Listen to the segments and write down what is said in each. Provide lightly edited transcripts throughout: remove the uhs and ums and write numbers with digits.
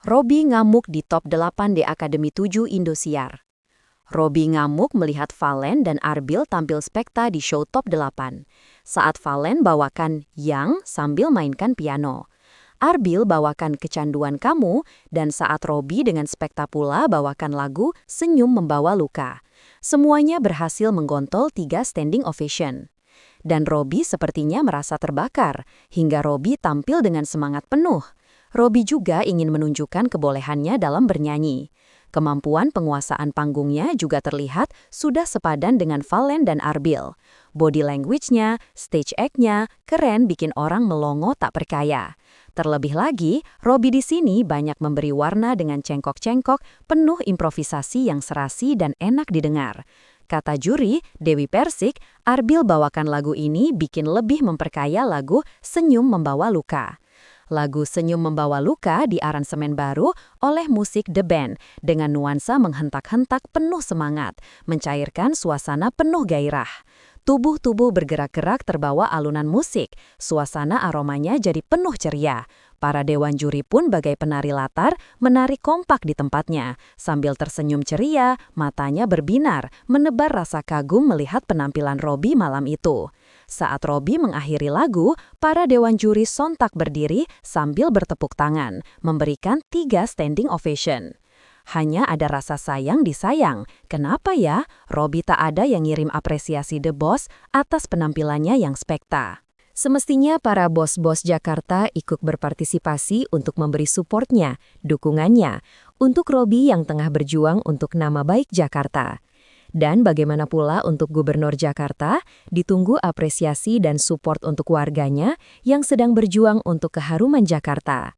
Robby ngamuk di top 8 di Akademi 7 Indosiar. Robby ngamuk melihat Valen dan Arbil tampil spekta di show top 8. Saat Valen bawakan Yang sambil mainkan piano. Arbil bawakan Kecanduan Kamu, dan saat Robby dengan spekta pula bawakan lagu Senyum Membawa Luka. Semuanya berhasil menggontol 3 standing ovation. Dan Robby sepertinya merasa terbakar, hingga Robby tampil dengan semangat penuh. Robby juga ingin menunjukkan kebolehannya dalam bernyanyi. Kemampuan penguasaan panggungnya juga terlihat sudah sepadan dengan Valen dan Arbil. Body language-nya, stage act-nya, keren bikin orang melongo tak percaya. Terlebih lagi, Robby di sini banyak memberi warna dengan cengkok-cengkok, penuh improvisasi yang serasi dan enak didengar. Kata juri, Dewi Persik, Arbil bawakan lagu ini bikin lebih memperkaya lagu Senyum Membawa Luka. Lagu Senyum Membawa Luka diaransemen baru oleh musik The Band dengan nuansa menghentak-hentak penuh semangat, mencairkan suasana penuh gairah. Tubuh-tubuh bergerak-gerak terbawa alunan musik, suasana aromanya jadi penuh ceria. Para dewan juri pun bagai penari latar, menari kompak di tempatnya, sambil tersenyum ceria, matanya berbinar, menebar rasa kagum melihat penampilan Robby malam itu. Saat Robby mengakhiri lagu, para dewan juri sontak berdiri sambil bertepuk tangan, memberikan 3 standing ovation. Hanya ada rasa sayang disayang. Kenapa ya? Robby tak ada yang ngirim apresiasi The Boss atas penampilannya yang spekta. Semestinya para bos-bos Jakarta ikut berpartisipasi untuk memberi supportnya, dukungannya, untuk Robby yang tengah berjuang untuk nama baik Jakarta. Dan bagaimana pula untuk Gubernur Jakarta, ditunggu apresiasi dan support untuk warganya yang sedang berjuang untuk keharuman Jakarta.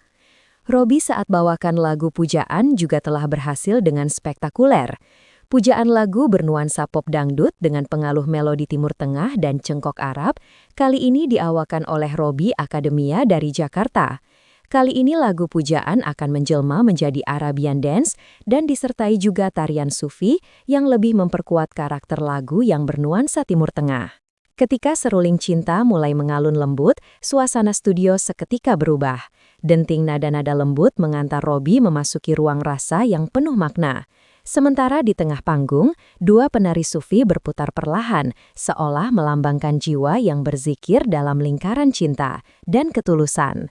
Robby saat bawakan lagu Pujaan juga telah berhasil dengan spektakuler. Pujaan lagu bernuansa pop dangdut dengan pengaluh melodi Timur Tengah dan cengkok Arab, kali ini diawakan oleh Robby Akademia dari Jakarta. Kali ini lagu Pujaan akan menjelma menjadi Arabian Dance dan disertai juga tarian Sufi yang lebih memperkuat karakter lagu yang bernuansa Timur Tengah. Ketika seruling cinta mulai mengalun lembut, suasana studio seketika berubah. Denting nada-nada lembut mengantar Robby memasuki ruang rasa yang penuh makna. Sementara di tengah panggung, 2 penari Sufi berputar perlahan, seolah melambangkan jiwa yang berzikir dalam lingkaran cinta dan ketulusan.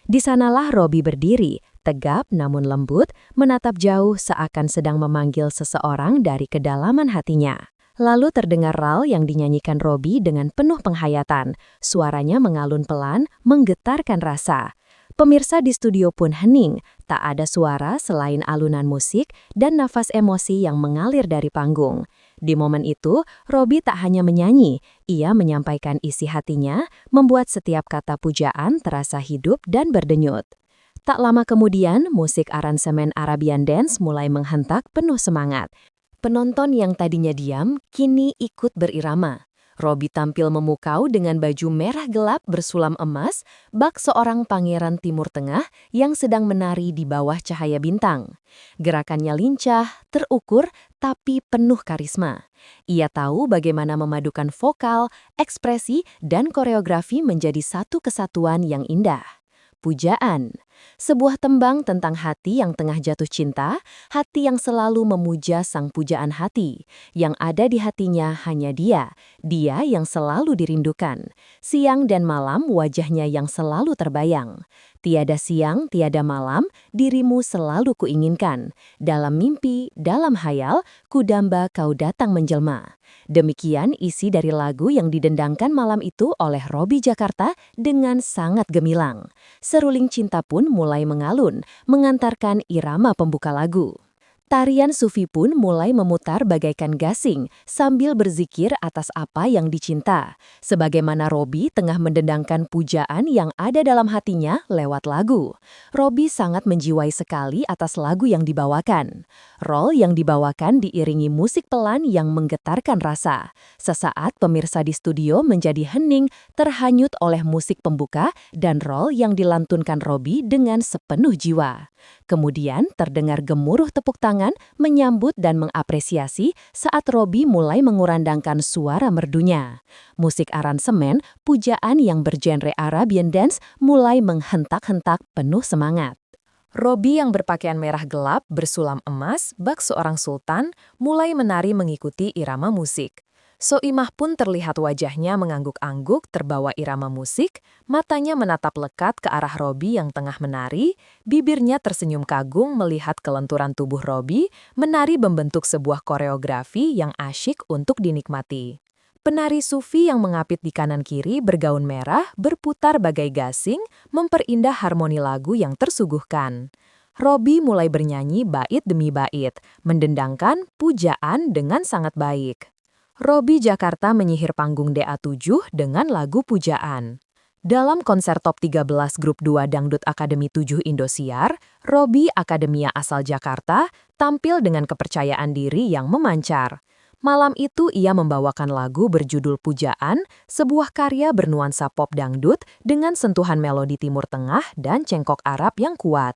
Di sanalah Robby berdiri, tegap namun lembut, menatap jauh seakan sedang memanggil seseorang dari kedalaman hatinya. Lalu terdengar ral yang dinyanyikan Robby dengan penuh penghayatan. Suaranya mengalun pelan, menggetarkan rasa. Pemirsa di studio pun hening, tak ada suara selain alunan musik dan nafas emosi yang mengalir dari panggung. Di momen itu, Robby tak hanya menyanyi, ia menyampaikan isi hatinya, membuat setiap kata pujaan terasa hidup dan berdenyut. Tak lama kemudian, musik aransemen Arabian Dance mulai menghentak penuh semangat. Penonton yang tadinya diam, kini ikut berirama. Robby tampil memukau dengan baju merah gelap bersulam emas, bak seorang pangeran Timur Tengah yang sedang menari di bawah cahaya bintang. Gerakannya lincah, terukur, tapi penuh karisma. Ia tahu bagaimana memadukan vokal, ekspresi, dan koreografi menjadi satu kesatuan yang indah. Pujaan, sebuah tembang tentang hati yang tengah jatuh cinta, hati yang selalu memuja sang pujaan hati. Yang ada di hatinya hanya dia yang selalu dirindukan. Siang dan malam wajahnya yang selalu terbayang. Tiada siang, tiada malam, dirimu selalu kuinginkan. Dalam mimpi, dalam hayal, kudamba kau datang menjelma. Demikian isi dari lagu yang didendangkan malam itu oleh Robby Jakarta dengan sangat gemilang. Seruling cinta pun mulai mengalun, mengantarkan irama pembuka lagu. Tarian Sufi pun mulai memutar bagaikan gasing sambil berzikir atas apa yang dicinta. Sebagaimana Robby tengah mendendangkan pujaan yang ada dalam hatinya lewat lagu. Robby sangat menjiwai sekali atas lagu yang dibawakan. Rol yang dibawakan diiringi musik pelan yang menggetarkan rasa. Sesaat pemirsa di studio menjadi hening terhanyut oleh musik pembuka dan rol yang dilantunkan Robby dengan sepenuh jiwa. Kemudian terdengar gemuruh tepuk tangan menyambut dan mengapresiasi saat Robby mulai mengurandangkan suara merdunya. Musik aransemen, pujaan yang bergenre Arabian Dance mulai menghentak-hentak penuh semangat. Robi yang berpakaian merah gelap bersulam emas, bak seorang sultan, mulai menari mengikuti irama musik. Soimah pun terlihat wajahnya mengangguk-angguk terbawa irama musik, matanya menatap lekat ke arah Robi yang tengah menari, bibirnya tersenyum kagum melihat kelenturan tubuh Robi, menari membentuk sebuah koreografi yang asyik untuk dinikmati. Penari sufi yang mengapit di kanan kiri bergaun merah berputar bagai gasing, memperindah harmoni lagu yang tersuguhkan. Robi mulai bernyanyi bait demi bait, mendendangkan pujaan dengan sangat baik. Robi Jakarta menyihir panggung DA7 dengan lagu pujaan. Dalam konser top 13 grup 2 Dangdut Akademi 7 Indosiar, Robi Akademia asal Jakarta tampil dengan kepercayaan diri yang memancar. Malam itu ia membawakan lagu berjudul Pujaan, sebuah karya bernuansa pop dangdut dengan sentuhan melodi Timur Tengah dan cengkok Arab yang kuat.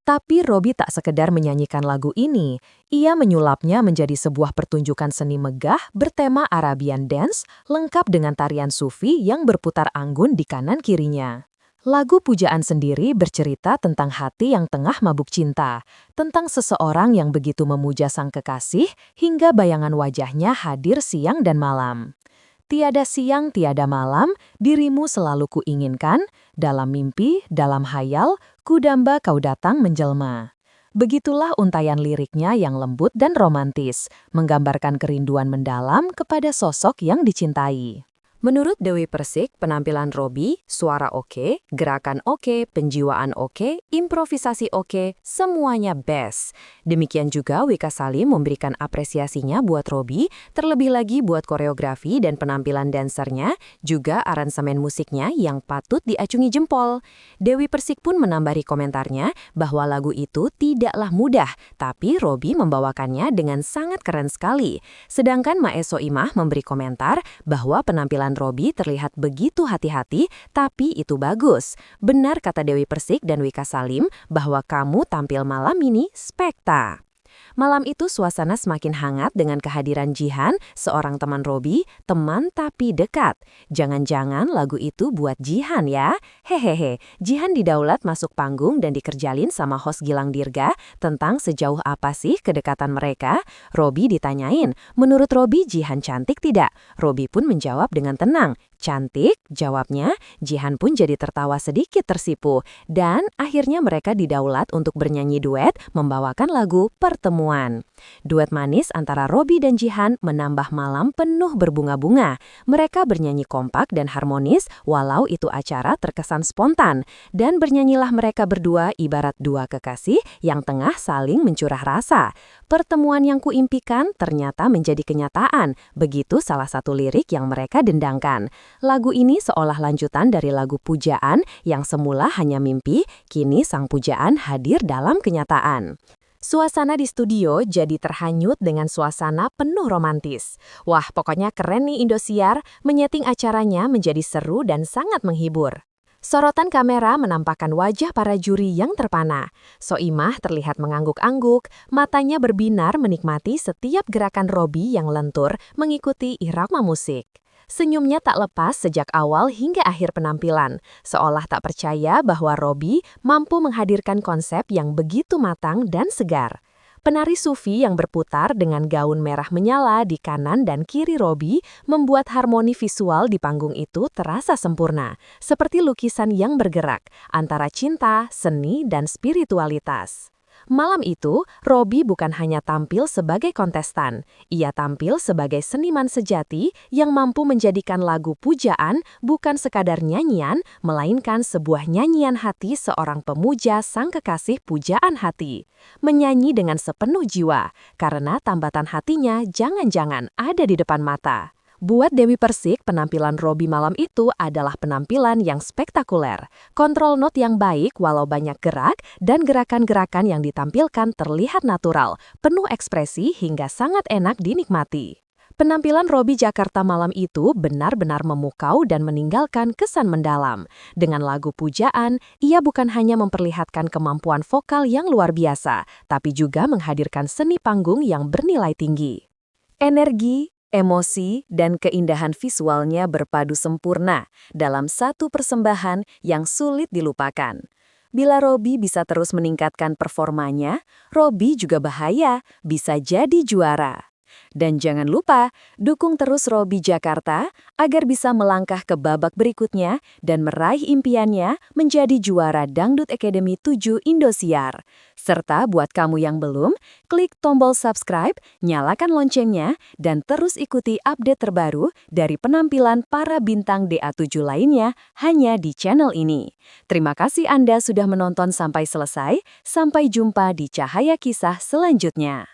Tapi Robi tak sekedar menyanyikan lagu ini, ia menyulapnya menjadi sebuah pertunjukan seni megah bertema Arabian Dance, lengkap dengan tarian sufi yang berputar anggun di kanan kirinya. Lagu Pujaan sendiri bercerita tentang hati yang tengah mabuk cinta, tentang seseorang yang begitu memuja sang kekasih hingga bayangan wajahnya hadir siang dan malam. Tiada siang, tiada malam, dirimu selalu kuinginkan, dalam mimpi, dalam hayal, kudamba kau datang menjelma. Begitulah untayan liriknya yang lembut dan romantis, menggambarkan kerinduan mendalam kepada sosok yang dicintai. Menurut Dewi Persik, penampilan Robi, suara oke, gerakan oke, penjiwaan oke, improvisasi oke, semuanya best. Demikian juga Wika Salim memberikan apresiasinya buat Robi, terlebih lagi buat koreografi dan penampilan dansernya, juga aransemen musiknya yang patut diacungi jempol. Dewi Persik pun menambari komentarnya bahwa lagu itu tidaklah mudah, tapi Robi membawakannya dengan sangat keren sekali. Sedangkan Mae Soimah memberi komentar bahwa penampilan Robi terlihat begitu hati-hati, tapi itu bagus. Benar kata Dewi Persik dan Wika Salim bahwa kamu tampil malam ini spekta. Malam itu suasana semakin hangat dengan kehadiran Jihan, seorang teman Robi, teman tapi dekat. Jangan-jangan lagu itu buat Jihan ya? Hehehe, Jihan didaulat masuk panggung dan dikerjalin sama host Gilang Dirga tentang sejauh apa sih kedekatan mereka. Robi ditanyain, menurut Robi Jihan cantik tidak? Robi pun menjawab dengan tenang, cantik, jawabnya. Jihan pun jadi tertawa sedikit tersipu. Dan akhirnya mereka didaulat untuk bernyanyi duet membawakan lagu Pertemuan. Duet manis antara Robi dan Jihan menambah malam penuh berbunga-bunga. Mereka bernyanyi kompak dan harmonis walau itu acara terkesan spontan. Dan bernyanyilah mereka berdua ibarat dua kekasih yang tengah saling mencurah rasa. Pertemuan yang kuimpikan ternyata menjadi kenyataan. Begitu salah satu lirik yang mereka dendangkan. Lagu ini seolah lanjutan dari lagu Pujaan yang semula hanya mimpi, kini sang pujaan hadir dalam kenyataan. Suasana di studio jadi terhanyut dengan suasana penuh romantis. Wah, pokoknya keren nih Indosiar, menyeting acaranya menjadi seru dan sangat menghibur. Sorotan kamera menampakkan wajah para juri yang terpana. Soimah terlihat mengangguk-angguk, matanya berbinar menikmati setiap gerakan Robi yang lentur mengikuti irama musik. Senyumnya tak lepas sejak awal hingga akhir penampilan, seolah tak percaya bahwa Robi mampu menghadirkan konsep yang begitu matang dan segar. Penari sufi yang berputar dengan gaun merah menyala di kanan dan kiri Robi membuat harmoni visual di panggung itu terasa sempurna, seperti lukisan yang bergerak antara cinta, seni, dan spiritualitas. Malam itu, Robi bukan hanya tampil sebagai kontestan, ia tampil sebagai seniman sejati yang mampu menjadikan lagu Pujaan bukan sekadar nyanyian, melainkan sebuah nyanyian hati seorang pemuja sang kekasih pujaan hati. Menyanyi dengan sepenuh jiwa, karena tambatan hatinya jangan-jangan ada di depan mata. Buat Dewi Persik, penampilan Robi malam itu adalah penampilan yang spektakuler. Kontrol not yang baik walau banyak gerak, dan gerakan-gerakan yang ditampilkan terlihat natural, penuh ekspresi hingga sangat enak dinikmati. Penampilan Robi Jakarta malam itu benar-benar memukau dan meninggalkan kesan mendalam. Dengan lagu Pujaan, ia bukan hanya memperlihatkan kemampuan vokal yang luar biasa, tapi juga menghadirkan seni panggung yang bernilai tinggi. Energi, emosi, dan keindahan visualnya berpadu sempurna dalam satu persembahan yang sulit dilupakan. Bila Robby bisa terus meningkatkan performanya, Robby juga bahaya, bisa jadi juara. Dan jangan lupa, dukung terus Robby Jakarta agar bisa melangkah ke babak berikutnya dan meraih impiannya menjadi juara Dangdut Academy 7 Indosiar. Serta buat kamu yang belum, klik tombol subscribe, nyalakan loncengnya, dan terus ikuti update terbaru dari penampilan para bintang DA7 lainnya hanya di channel ini. Terima kasih Anda sudah menonton sampai selesai, sampai jumpa di Cahaya Kisah selanjutnya.